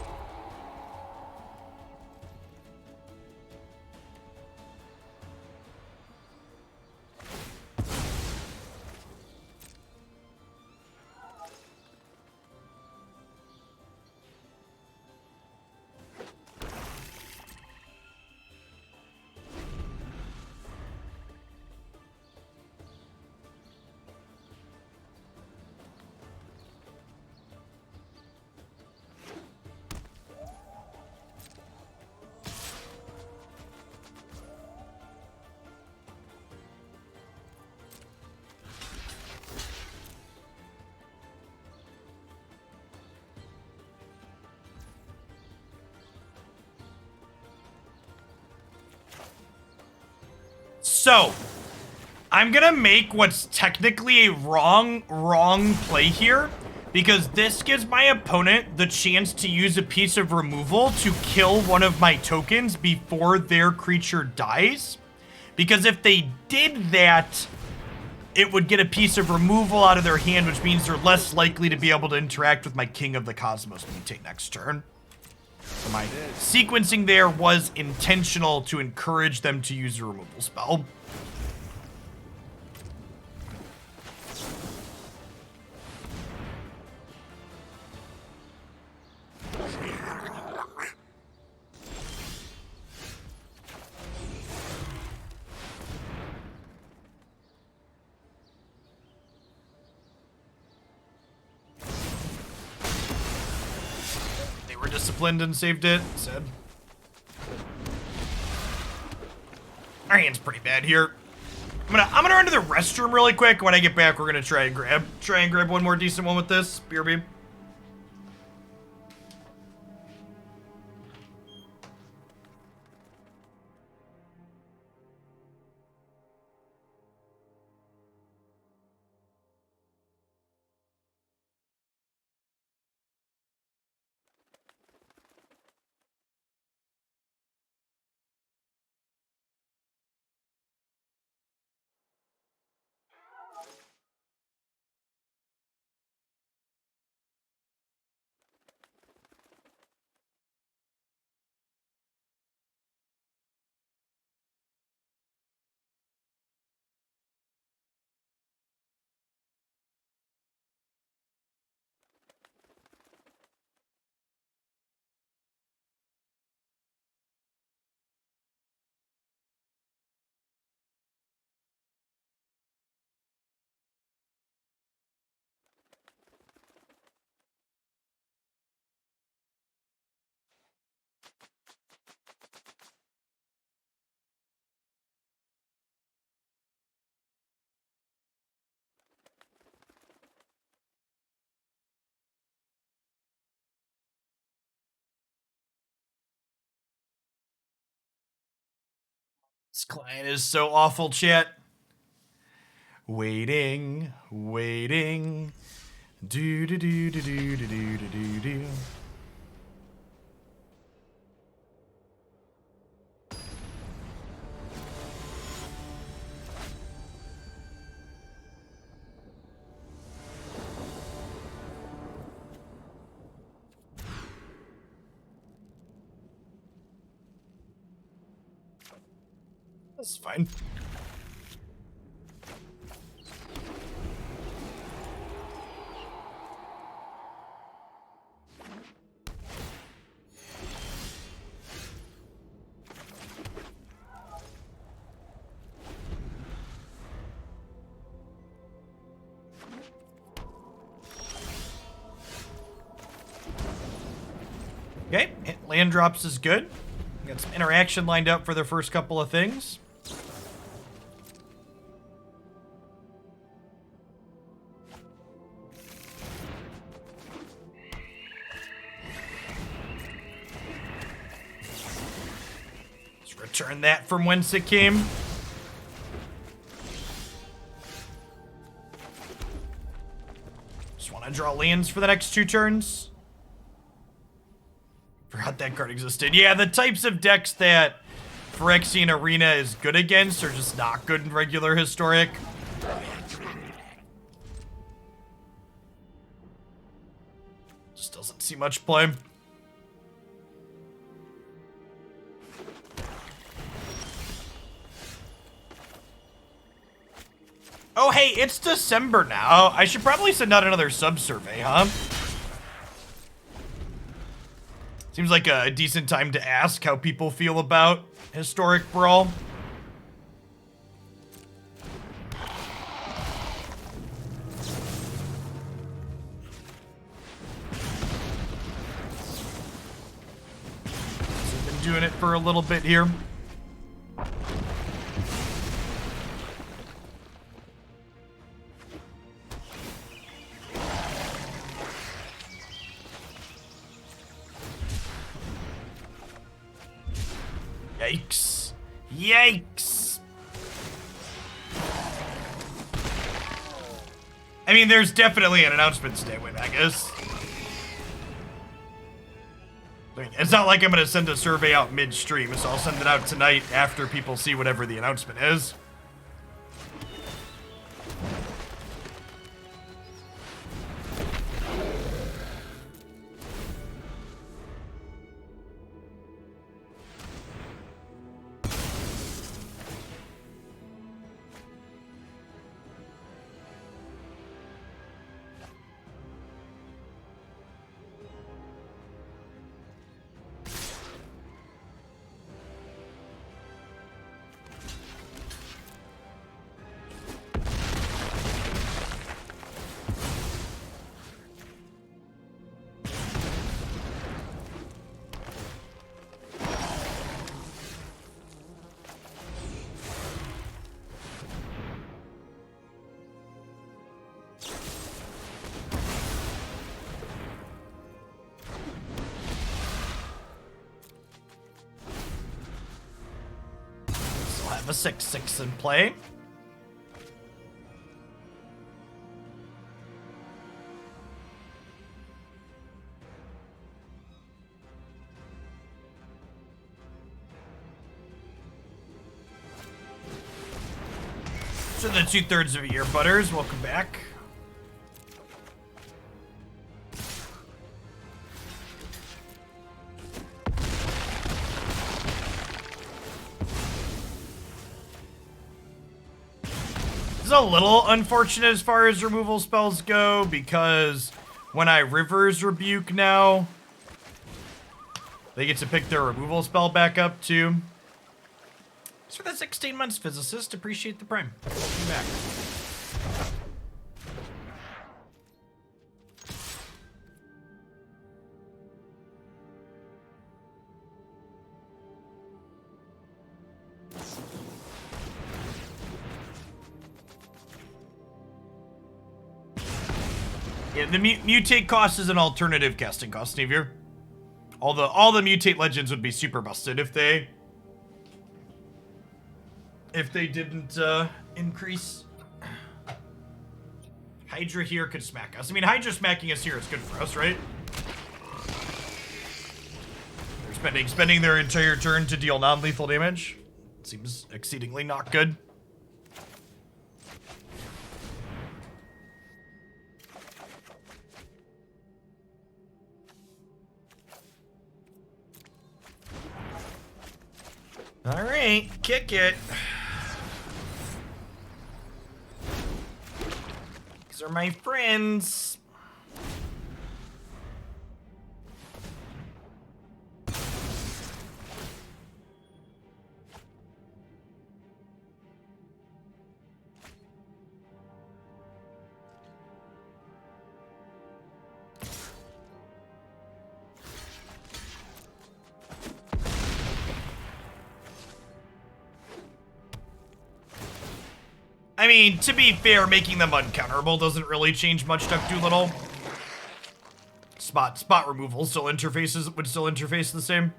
So, I'm gonna make what's technically a wrong play here, because this gives my opponent the chance to use a piece of removal to kill one of my tokens before their creature dies. Because if they did that, it would get a piece of removal out of their hand, which means they're less likely to be able to interact with my King of the Cosmos mutate next turn. So my sequencing there was intentional to encourage them to use a removal spell. Disciplined and saved it, said. Our hand's pretty bad here. I'm gonna run to the restroom really quick. When I get back, we're gonna try and grab one more decent one with this. BRB. This client is so awful, chat. Waiting, waiting. Do do do do do do do do do. That's fine. Okay, land drops is good. Got some interaction lined up for the first couple of things. Let's return that from whence it came. Just want to draw lands for the next 2 turns. Forgot that card existed. Yeah, the types of decks that Phyrexian Arena is good against are just not good in regular Historic. Just doesn't see much play. Oh, hey, it's December now. I should probably send out another sub-survey, huh? Seems like a decent time to ask how people feel about Historic Brawl. So I've been doing it for a little bit here. Yikes. Yikes. I mean, there's definitely an announcement to stay with, I guess. I mean, it's not like I'm going to send a survey out midstream, so I'll send it out tonight after people see whatever the announcement is. A 6/6 in play. So the 2/3 of a year, Butters. Welcome back. It's a little unfortunate as far as removal spells go, because when I Rivers Rebuke now, they get to pick their removal spell back up too. Thanks for the 16 months, Physicist. Appreciate the prime. Welcome back. Yeah, the mutate cost is an alternative casting cost, Sneevier. All the mutate legends would be super busted if they if they didn't increase. Hydra here could smack us. I mean, Hydra smacking us here is good for us, right? They're spending their entire turn to deal non-lethal damage. Seems exceedingly not good. All right, kick it. These are my friends. I mean, to be fair, making them uncounterable doesn't really change much, Duck Doolittle. Spot removal still would still interface the same.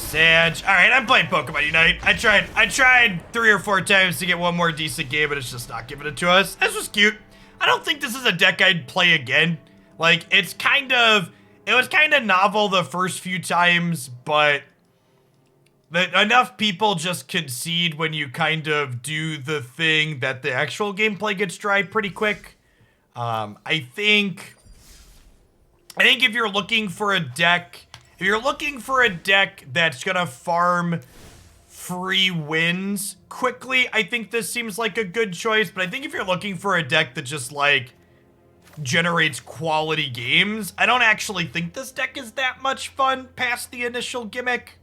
Sag. Alright, I'm playing Pokemon Unite. I tried 3 or 4 times to get one more decent game, but it's just not giving it to us. This was cute. I don't think this is a deck I'd play again. Like, it was kind of novel the first few times, but enough people just concede when you kind of do the thing that the actual gameplay gets dry pretty quick. I think if you're looking for a deck that's gonna farm free wins quickly, I think this seems like a good choice. But I think if you're looking for a deck that just, like, generates quality games, I don't actually think this deck is that much fun past the initial gimmick.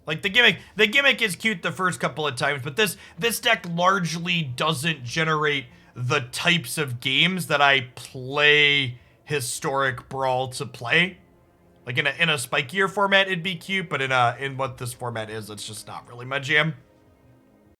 Like, the gimmick is cute the first couple of times, but this deck largely doesn't generate the types of games that I play Historic Brawl to play. Like, in a spikier format, it'd be cute, but in what this format is, it's just not really my jam.